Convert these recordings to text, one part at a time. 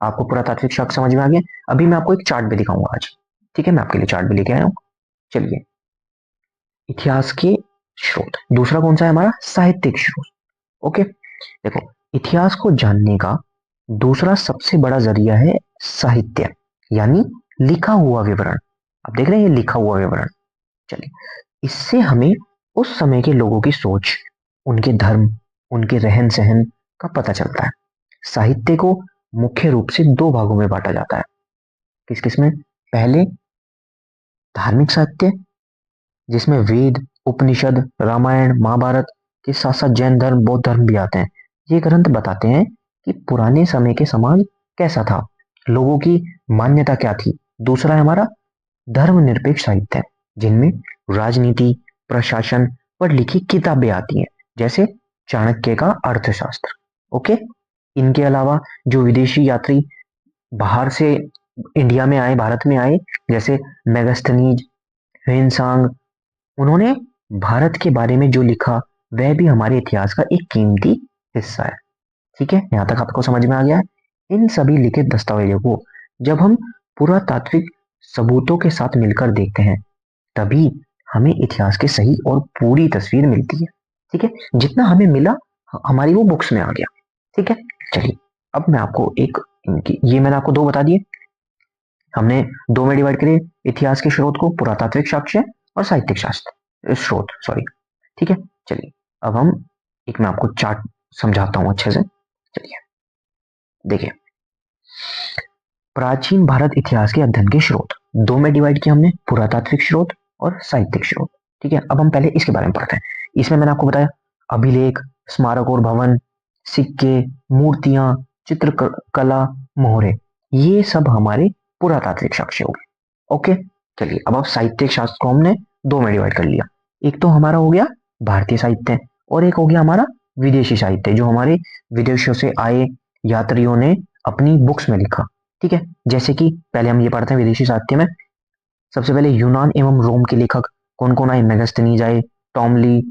आपको पुरातात्विक शास्त्र समझ में आ गया। अभी मैं आपको एक चार्ट भी दिखाऊंगा आज, ठीक है, मैं आपके लिए चार्ट भी लेके आया हूँ। चलिए, इतिहास के स्रोत, दूसरा कौन सा है हमारा, साहित्यिक स्रोत। ओके, देखो, इतिहास को जानने का दूसरा सबसे बड़ा जरिया है साहित्य, यानी लिखा हुआ विवरण। आप देख रहे हैं ये लिखा हुआ विवरण। चलिए, इससे हमें उस समय के लोगों की सोच, उनके धर्म, उनके रहन सहन का पता चलता है। साहित्य को मुख्य रूप से दो भागों में बांटा जाता है। किस किस में, पहले धार्मिक साहित्य, जिसमें वेद, उपनिषद, रामायण, महाभारत के साथ साथ जैन धर्म, बौद्ध धर्म भी आते हैं। ये ग्रंथ बताते हैं कि पुराने समय के समाज कैसा था, लोगों की मान्यता क्या थी। दूसरा है हमारा धर्मनिरपेक्ष साहित्य, जिनमें राजनीति, प्रशासन पर लिखी किताबें आती हैं, जैसे चाणक्य का अर्थशास्त्र। ओके, इनके अलावा जो विदेशी यात्री बाहर से इंडिया में आए, भारत में आए, जैसे मेगास्थनीज, ह्वेनसांग, उन्होंने भारत के बारे में जो लिखा वह भी हमारे इतिहास का एक कीमती हिस्सा है। ठीक है, यहां तक आपको समझ में आ गया है। इन सभी लिखित दस्तावेजों को जब हम पुरातात्विक सबूतों के साथ मिलकर देखते हैं, तभी हमें इतिहास की सही और पूरी तस्वीर मिलती है। ठीक है, जितना हमें मिला हमारी वो बुक्स में आ गया। ठीक है, चलिए, अब मैं आपको एक इनकी, ये मैंने आपको दो बता दिए, हमने दो में डिवाइड करिए इतिहास के स्रोत को, पुरातात्विक साक्ष्य और साहित्यिक शास्त्र स्रोत, सॉरी। ठीक है, चलिए, अब हम एक, मैं आपको चार्ट समझाता हूं अच्छे से। चलिए, देखिए, प्राचीन भारत इतिहास के अध्ययन के स्रोत दो में डिवाइड किया हमने, पुरातात्विक स्रोत और साहित्यिक स्रोत। ठीक है, अब हम पहले इसके बारे में पढ़ते हैं। इसमें मैंने आपको बताया अभिलेख, स्मारक और भवन, सिक्के, मूर्तियां, चित्रकला, मोहरे, ये सब हमारे पुरातात्विक साक्ष्य हो गए। ओके, चलिए, अब साहित्यिक शास्त्र को हमने दो में डिवाइड कर लिया। एक तो हमारा हो गया भारतीय साहित्य, और एक हो गया हमारा विदेशी साहित्य, जो हमारे विदेशों से आए यात्रियों ने अपनी बुक्स में लिखा। ठीक है, जैसे कि पहले हम ये पढ़ते हैं विदेशी साहित्य में, सबसे पहले यूनान एवं रोम के लेखक कौन कौन आए, मेगास्थनीज आए, टॉमली,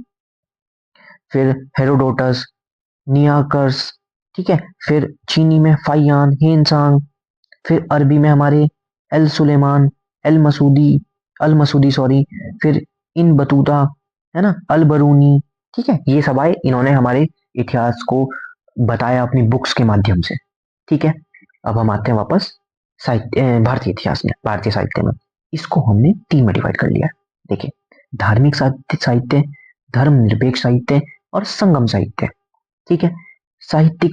फिर हेरोडोटस, नियाकर्स। ठीक है, फिर चीनी में फाइयान, हेनसांग, फिर अरबी में हमारे एल सुलेमान, एल मसूदी, अल मसूदी सॉरी, फिर इन बतूता, है ना, अल बरूनी। ठीक है, ये सब आए, इन्होंने हमारे इतिहास को बताया अपनी बुक्स के माध्यम से। ठीक है, अब हम आते हैं वापस साहित्य, भारतीय इतिहास में, भारतीय साहित्य में। इसको हमने तीन में डिवाइड कर लिया है। देखिए, धार्मिक साहित्य, धर्म निरपेक्ष साहित्य और संगम साहित्य। ठीक है, साहित्यिक